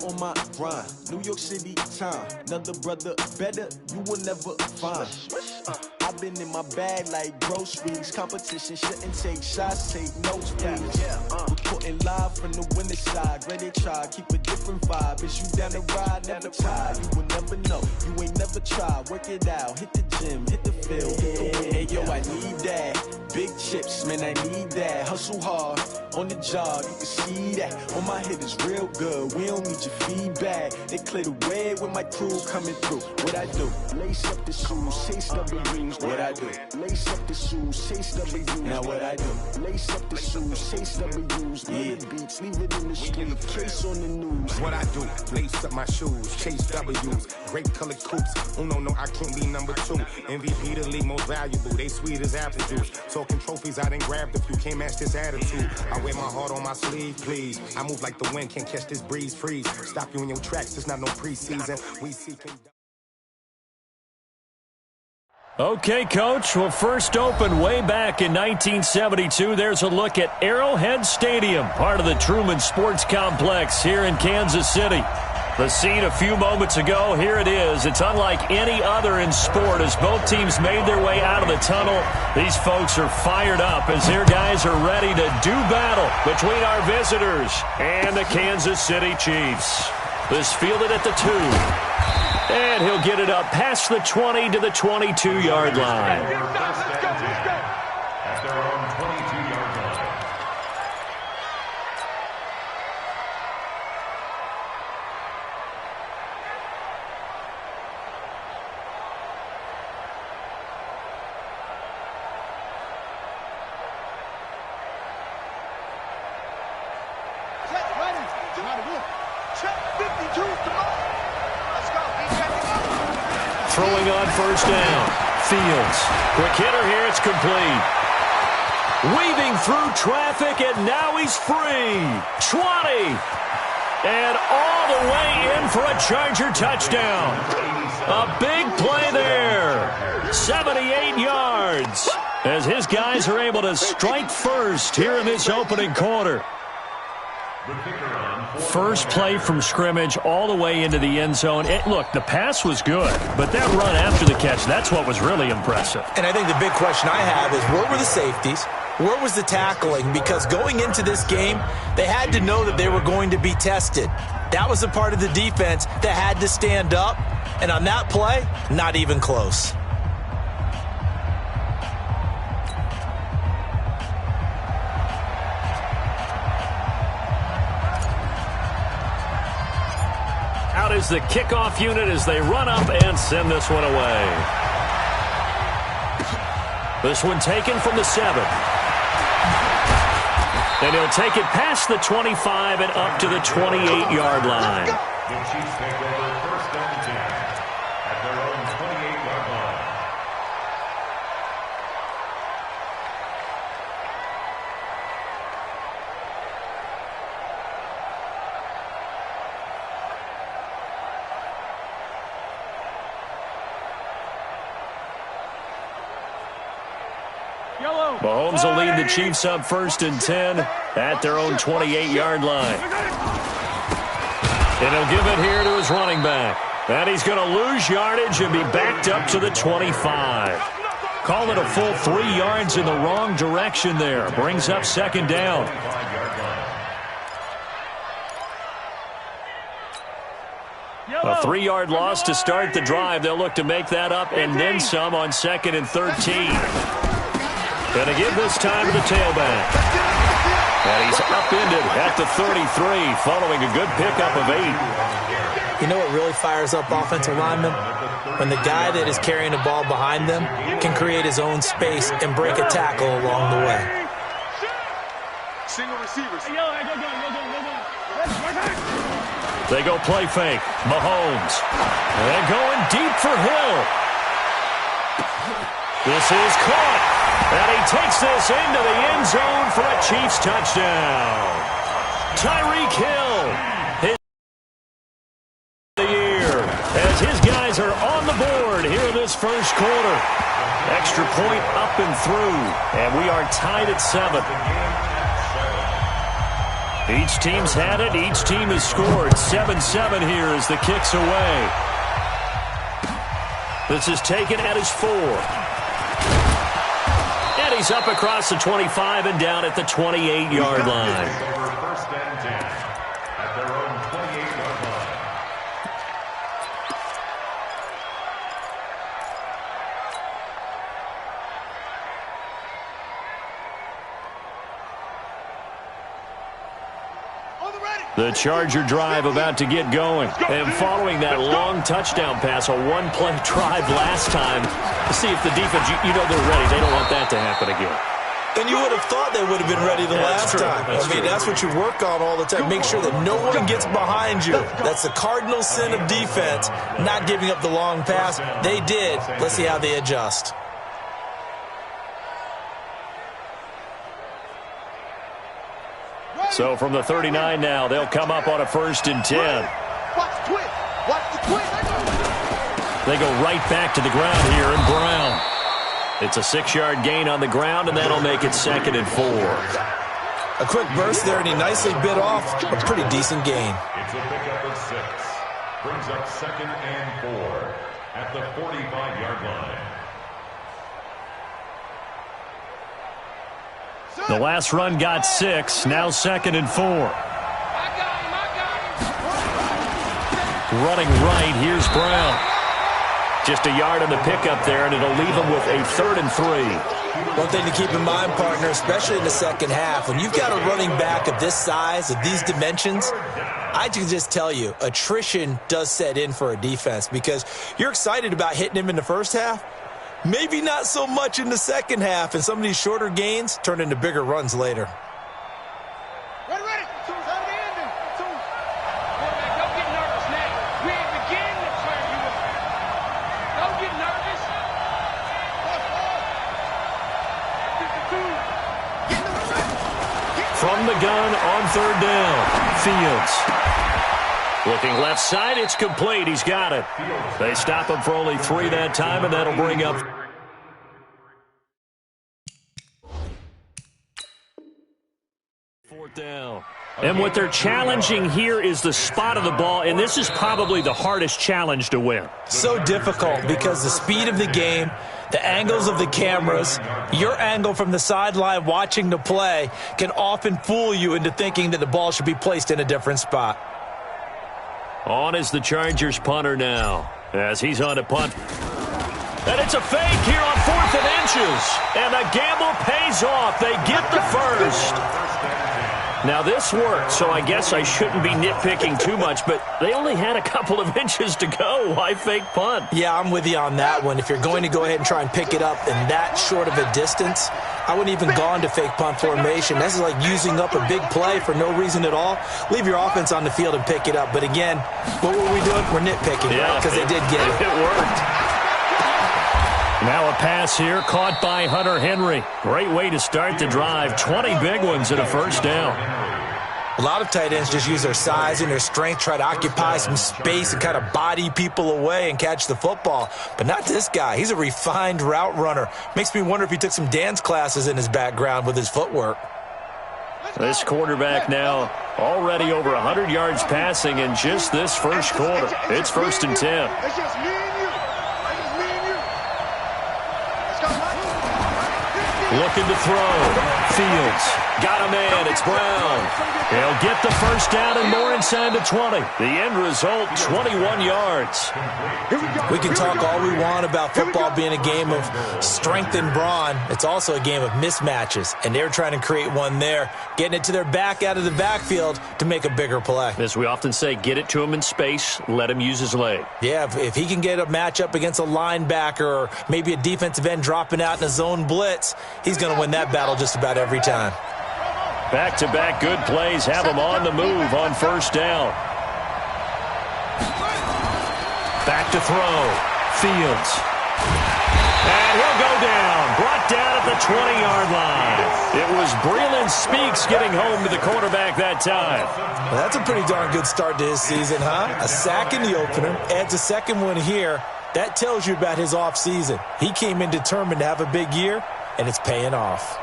on my grind. New York City time. Another brother better, you will never find. I've been in my bag like groceries. Competition shouldn't take shots, take notes, please. Reporting live from the winning side. Ready to try, keep a different vibe. Is you down the ride, never tired. You will never know, you ain't never tried. Work it out, hit the gym, hit the field. Hey yo, I need that. Big chips, man, I need that. Hustle hard, on the job, you can see that. On my head is real good, we don't need your feedback. They clear the way with my crew coming through. What I do? Lace up the shoes, chase W's. What I do? Lace up the shoes, chase W's. Now what I do? Lace up the shoes, chase W's. Yeah, beats, leave it in the street, case on the news. What I do? Lace up my shoes, chase W's. Great colored coops. Uno, no, I can't be number 2. MVP the league most valuable. They sweet as apple juice. Talking trophies, I didn't grab the few. Can't match this attitude. I wear my heart on my sleeve, please. I move like the wind, can't catch this breeze, freeze. Stop you in your tracks, there's not no preseason. We seeking. Okay, Coach. Well, first opened way back in 1972. There's a look at Arrowhead Stadium, part of the Truman Sports Complex here in Kansas City. The scene a few moments ago, here it is. It's unlike any other in sport as both teams made their way out of the tunnel. These folks are fired up as their guys are ready to do battle between our visitors and the Kansas City Chiefs. This fielded at the 2. And he'll get it up past the 20 to the 22-yard line. At their own 22-yard line. Throwing on first down. Fields. Quick hitter here. It's complete. Weaving through traffic, and now he's free. 20. And all the way in for a Charger touchdown. A big play there. 78 yards. As his guys are able to strike first here in this opening quarter. First play from scrimmage all the way into the end zone. Look, the pass was good, but that run after the catch, that's what was really impressive. And I think the big question I have is, where were the safeties? Where was the tackling? Because going into this game, they had to know that they were going to be tested. That was a part of the defense that had to stand up. And on that play, not even close. Out is the kickoff unit as they run up and send this one away. This one taken from the 7. And he'll take it past the 25 and up to the 28-yard line. The Chiefs take over first and 10 at their own 28-yard line. Mahomes will lead the Chiefs up first and 10 at their own 28-yard line. And he'll give it here to his running back. And he's going to lose yardage and be backed up to the 25. Call it a full 3 yards in the wrong direction there. Brings up second down. A 3-yard loss to start the drive. They'll look to make that up and then some on second and 13. Going to give this time to the tailback. And he's upended at the 33 following a good pickup of 8. You know what really fires up offensive linemen? When the guy that is carrying the ball behind them can create his own space and break a tackle along the way. Single receivers. They go play fake. Mahomes. And going deep for Hill. This is caught. And he takes this into the end zone for a Chiefs touchdown. Tyreek Hill, his the year, as his guys are on the board here in this first quarter. Extra point up and through, and we are tied at 7. Each team's had it. Each team has scored. 7-7 here as the kick's away. This is taken at his 4. And he's up across the 25 and down at the 28-yard line. First and 10 at their own 28-yard line. The Charger drive about to get going. And following that long touchdown pass, a one-play drive last time, to see if the defense, you know they're ready. They don't want that to happen again. And you would have thought they would have been ready the last time. That's what you work on all the time. Make sure that no one gets behind you. That's the cardinal sin of defense, not giving up the long pass. They did. Let's see how they adjust. So from the 39 now, they'll come up on a 1st and 10. Watch the twist. Watch the twist. They go right back to the ground here, and Brown. It's a 6-yard gain on the ground, and that'll make it 2nd and 4. A quick burst there, and he nicely bit off a pretty decent gain. It's a pickup of 6. Brings up 2nd and 4 at the 45-yard line. The last run got 6. Now 2nd and 4. Running right, here's Brown. Just a yard on the pickup there, and it'll leave him with a 3rd and 3. One thing to keep in mind, partner, especially in the second half, when you've got a running back of this size, of these dimensions, I can just tell you, attrition does set in for a defense because you're excited about hitting him in the first half. Maybe not so much in the second half, and some of these shorter gains turn into bigger runs later. Ready. Two's out of the ending. Two. Quarterback, don't get nervous now. We ain't beginning to turn you up. Don't get nervous. From the gun on 3rd down, Fields. Looking left side, it's complete. He's got it. They stop him for only 3 that time, and that'll bring up 4th down. And what they're challenging here is the spot of the ball, and this is probably the hardest challenge to win. So difficult because the speed of the game, the angles of the cameras, your angle from the sideline watching the play can often fool you into thinking that the ball should be placed in a different spot. On is the Chargers punter now, as he's on to punt. And it's a fake here on 4th and inches. And the gamble pays off. They get the first. Now, this worked, so I guess I shouldn't be nitpicking too much, but they only had a couple of inches to go. Why fake punt? Yeah, I'm with you on that one. If you're going to go ahead and try and pick it up in that short of a distance, I wouldn't even gone to fake punt formation. This is like using up a big play for no reason at all. Leave your offense on the field and pick it up. But again, what were we doing? We're nitpicking, right? Because they did get it. It worked. Now a pass here caught by Hunter Henry. Great way to start the drive. 20 big ones and a 1st down. A lot of tight ends just use their size and their strength, try to occupy some space and kind of body people away and catch the football. But not this guy. He's a refined route runner. Makes me wonder if he took some dance classes in his background with his footwork. This quarterback now already over 100 yards passing in just this first quarter. It's 1st and 10. It's just me and you. It's me and you. Let's go, Mike. Looking to throw. Fields. Got a man. It's Brown. He'll get the 1st down and more inside the 20. The end result, 21 yards. We can talk all we want about football being a game of strength and brawn. It's also a game of mismatches, and they're trying to create one there, getting it to their back out of the backfield to make a bigger play. As we often say, get it to him in space, let him use his leg. Yeah, if he can get a matchup against a linebacker or maybe a defensive end dropping out in a zone blitz, he's going to win that battle just about every time. Back-to-back good plays have him on the move on 1st down. Back to throw. Fields. And he'll go down. Brought down at the 20-yard line. It was Breland Speaks getting home to the quarterback that time. Well, that's a pretty darn good start to his season, huh? A sack in the opener, adds a second one here. That tells you about his offseason. He came in determined to have a big year, and it's paying off.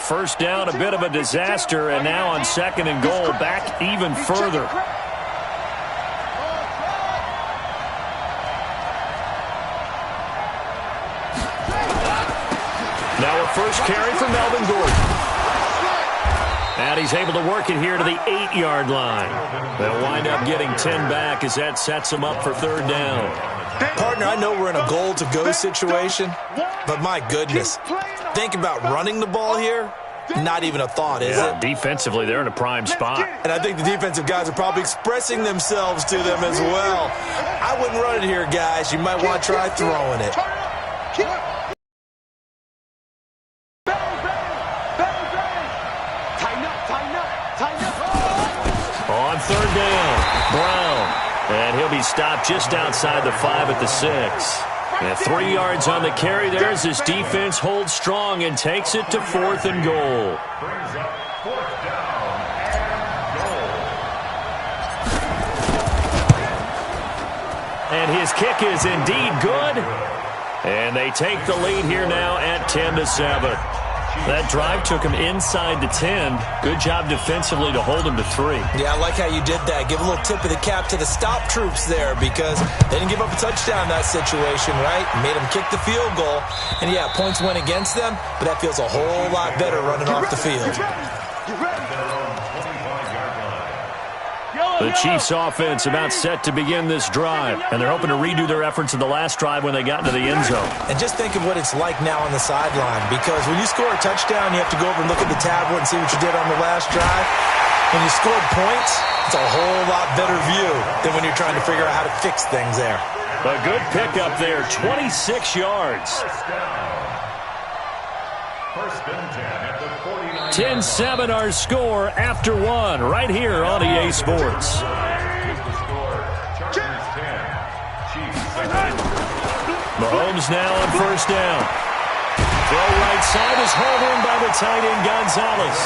First down, a bit of a disaster, and now on 2nd and goal, back even further. Now a first carry for Melvin Gordon. And he's able to work it here to the 8-yard line. They'll wind up getting 10 back as that sets them up for 3rd down. Partner, I know we're in a goal-to-go situation, but my goodness, think about running the ball here. Not even a thought, is it? Defensively, they're in a prime spot. And I think the defensive guys are probably expressing themselves to them as well. I wouldn't run it here, guys. You might want to try throwing it. On 3rd down, Brown. And he'll be stopped just outside the 5 at the 6. And 3 yards on the carry there as his defense holds strong and takes it to 4th and goal. Brings up 4th down and goal. And his kick is indeed good. And they take the lead here now at 10-7. That drive took him inside the 10. Good job defensively to hold him to 3. Yeah, I like how you did that. Give a little tip of the cap to the stop troops there because they didn't give up a touchdown in that situation, right? Made them kick the field goal. And, yeah, points went against them, but that feels a whole lot better running off the field. The Chiefs offense about set to begin this drive, and they're hoping to redo their efforts in the last drive when they got into the end zone. And just think of what it's like now on the sideline, because when you score a touchdown, you have to go over and look at the tablet and see what you did on the last drive. When you scored points, it's a whole lot better view than when you're trying to figure out how to fix things there. A good pickup there, 26 yards. First and 10 at the 49. 10-7 our score after 1 right here on EA Sports. Mahomes now on 1st down. Throw right side is hauled in by the tight end Gonzalez.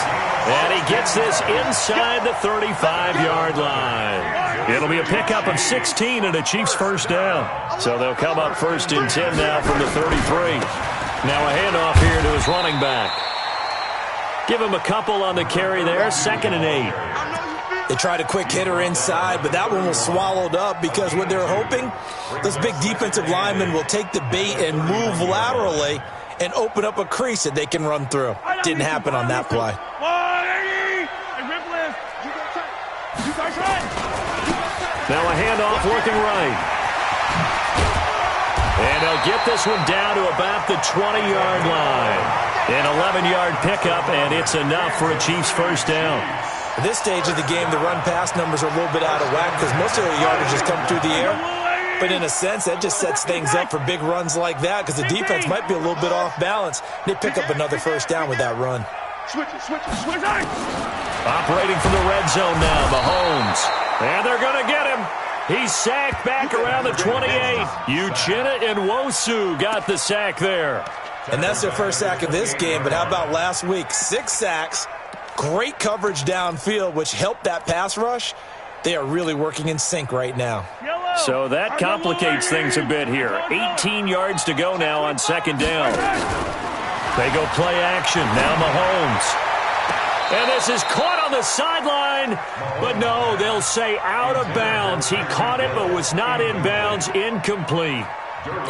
And he gets this inside the 35-yard line. It'll be a pickup of 16 and a Chiefs 1st down. So they'll come up 1st and 10 now from the 33. Now a handoff here to his running back. Give him a couple on the carry there, 2nd and 8. They tried a quick hitter inside, but that one was swallowed up because what they're hoping, those big defensive linemen will take the bait and move laterally and open up a crease that they can run through. Didn't happen on that play. Now a handoff looking right. And they'll get this one down to about the 20-yard line. An 11-yard pickup, and it's enough for a Chiefs 1st down. At this stage of the game, the run-pass numbers are a little bit out of whack because most of their yardage has come through the air. But in a sense, that just sets things up for big runs like that because the defense might be a little bit off balance. They pick up another 1st down with that run. Operating from the red zone now, Mahomes. And they're going to get him. He's sacked back around the 28. Uchenna and Nwosu got the sack there. And that's their first sack of this game, but how about last week? 6 sacks, great coverage downfield, which helped that pass rush. They are really working in sync right now. So that complicates things a bit here. 18 yards to go now on 2nd down. They go play action. Now Mahomes. And this is caught on the sideline. But no, they'll say out of bounds. He caught it but was not in bounds. Incomplete.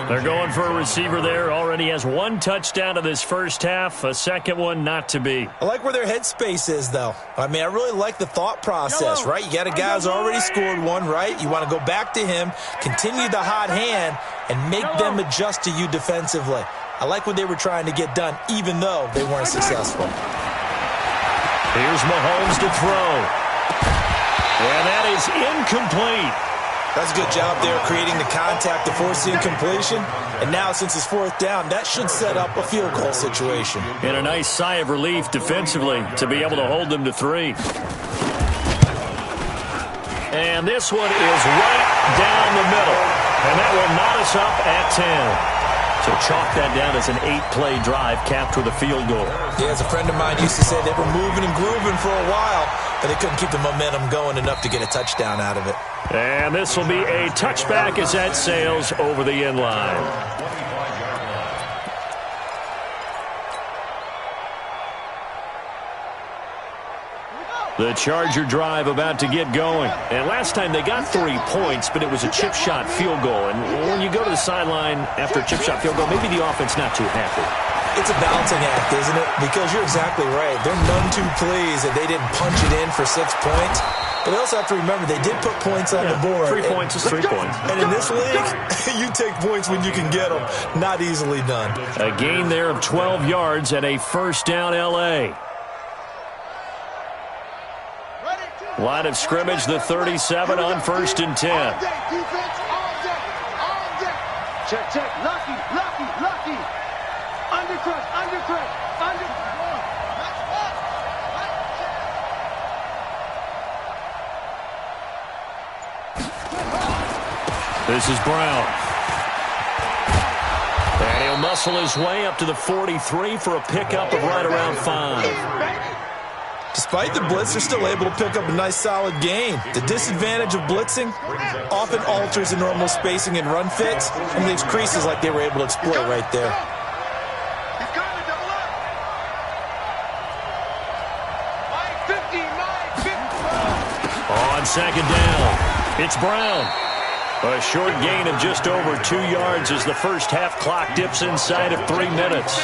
They're going for a receiver there. Already has 1 touchdown of this 1st half. A 2nd one not to be. I like where their headspace is, though. I mean, I really like the thought process, right? You got a guy who's already scored 1, right? You want to go back to him, continue the hot hand, and make them adjust to you defensively. I like what they were trying to get done, even though they weren't successful. Here's Mahomes to throw. And that is incomplete. That's a good job there creating the contact to force the incompletion. And now, since it's 4th down, that should set up a field goal situation. And a nice sigh of relief defensively to be able to hold them to 3. And this one is right down the middle. And that will knot us up at 10. So chalk that down as an 8-play drive capped with a field goal. Yeah, as a friend of mine used to say, they were moving and grooving for a while, but they couldn't keep the momentum going enough to get a touchdown out of it. And this will be a touchback as that sails over the end line. The Charger drive about to get going. And last time they got 3 points, but it was a chip shot field goal. And when you go to the sideline after a chip shot field goal, maybe the offense not too happy. It's a balancing act, isn't it? Because you're exactly right. They're none too pleased that they didn't punch it in for 6 points. But they also have to remember they did put points on the board. 3 points is 3 points. And in this league, you take points when you can get them. Not easily done. A gain there of 12 yards and a first down L.A. Line of scrimmage, the 37 on 1st and 10. All day, defense, all day, all day. Check, check. Lucky, lucky, lucky. Under crush, under crush, under. This is Brown. And he'll muscle his way up to the 43 for a pickup of right around 5. Despite the blitz, they're still able to pick up a nice, solid gain. The disadvantage of blitzing often alters the normal spacing and run fits and leaves creases like they were able to exploit right there. He's got to double up. 50. On 2nd down, it's Brown. A short gain of just over 2 yards as the first half clock dips inside of 3 minutes.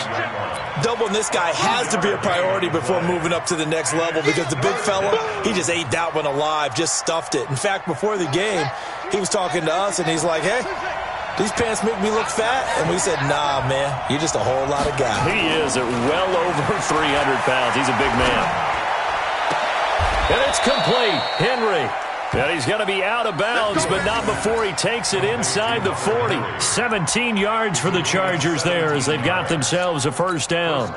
Doubling this guy has to be a priority before moving up to the next level because the big fella, he just ate that one alive, just stuffed it. In fact, before the game, he was talking to us, and he's like, hey, these pants make me look fat? And we said, nah, man, you're just a whole lot of guy. He is at well over 300 pounds. He's a big man. And it's complete. Henry. And he's going to be out of bounds, but not before he takes it inside the 40. 17 yards for the Chargers there as they've got themselves a first down.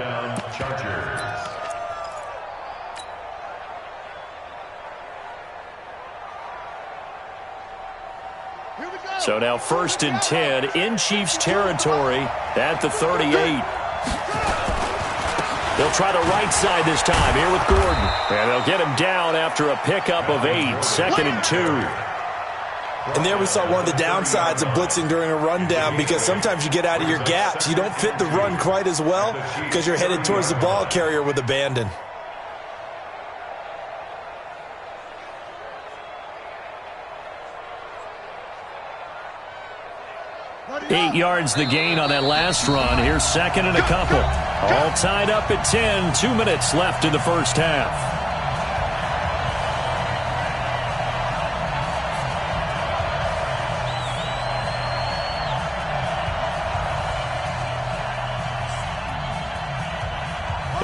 So now 1st and 10 in Chiefs territory at the 38. They'll try the right side this time here with Gordon. And they'll get him down after a pickup of 8. 2nd and 2. And there we saw one of the downsides of blitzing during a rundown because sometimes you get out of your gaps. You don't fit the run quite as well because you're headed towards the ball carrier with abandon. Eight yards the gain on that last run. Here's 2nd and a couple. All tied up at 10. 2 minutes left in the first half.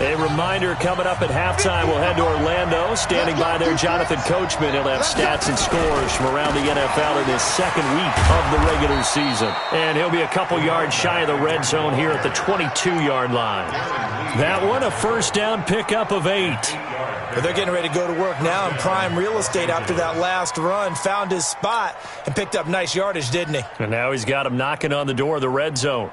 A reminder coming up at halftime, we'll head to Orlando. Standing by there, Jonathan Coachman. He'll have stats and scores from around the NFL in his 2nd week of the regular season. And he'll be a couple yards shy of the red zone here at the 22-yard line. That one, a first down pickup of 8. But they're getting ready to go to work now in prime real estate after that last run. Found his spot and picked up nice yardage, didn't he? And now he's got him knocking on the door of the red zone.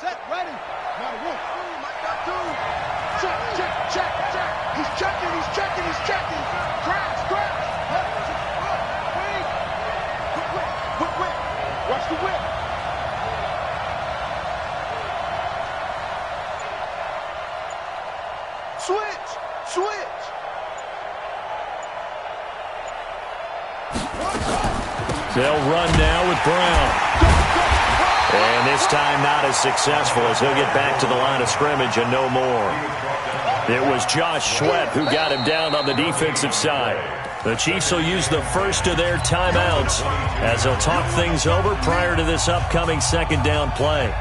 Set, ready. Now one. Might got 2. Check, check, check, check. He's checking, he's checking, he's checking. Crash, crash. Wait. Whip, whip. Watch the whip. Switch, switch. They'll run now with Brown. And this time not as successful as he'll get back to the line of scrimmage and no more. It was Josh Sweat who got him down on the defensive side. The Chiefs will use the first of their timeouts as they'll talk things over prior to this upcoming 2nd down play.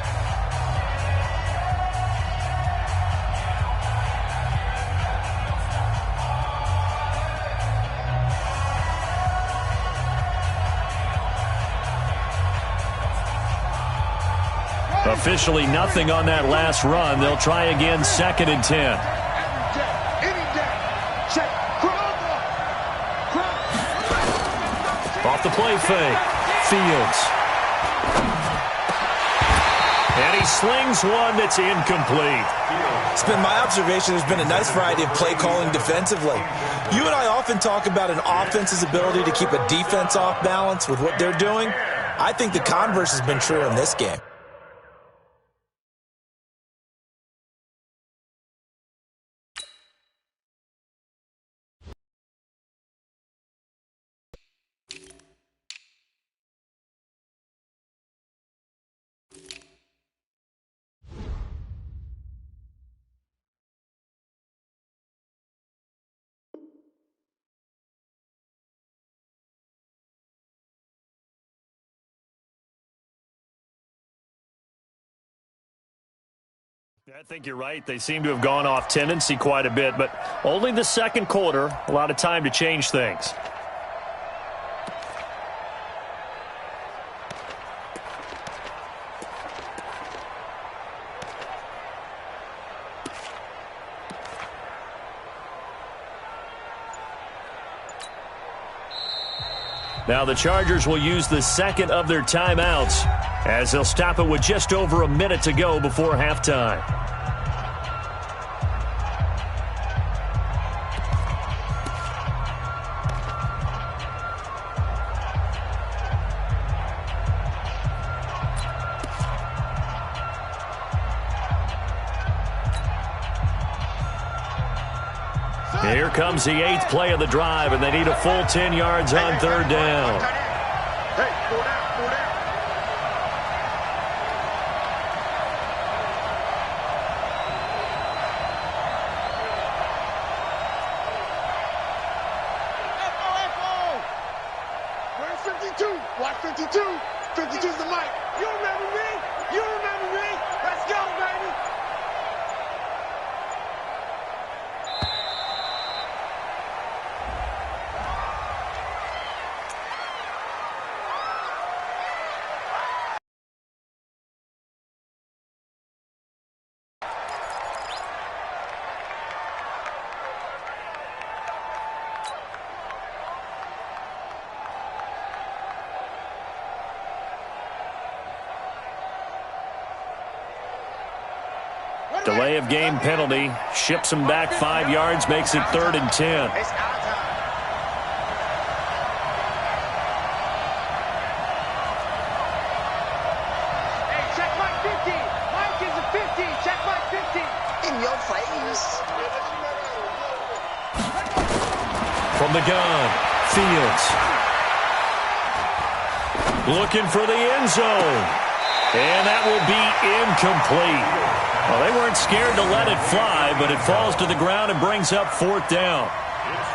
Officially nothing on that last run. They'll try again 2nd and 10. Off the play fake. Fields. And he slings one that's incomplete. It's been my observation there's been a nice variety of play calling defensively. You and I often talk about an offense's ability to keep a defense off balance with what they're doing. I think the converse has been true in this game. I think you're right. They seem to have gone off tendency quite a bit, but only the second quarter, a lot of time to change things. Now the Chargers will use the second of their timeouts as they'll stop it with just over a minute to go before halftime. Here comes the 8th play of the drive, and they need a full 10 yards on third down. Hey, go down, go down. Where's 52? Watch 52. 52's the mic. You remember me? You remember me? Let's go, baby. Delay of game penalty. Ships him back 5 yards, makes it 3rd and 10. It's our time. Hey, check Mike 50. Mike is a 50. Check Mike 50. In your face. From the gun, Fields. Looking for the end zone. And that will be incomplete. Well, they weren't scared to let it fly, but it falls to the ground and brings up 4th down.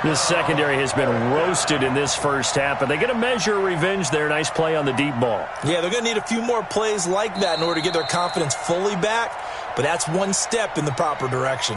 This secondary has been roasted in this first half, but they get a measure of revenge there. Nice play on the deep ball. Yeah, they're going to need a few more plays like that in order to get their confidence fully back, but that's one step in the proper direction.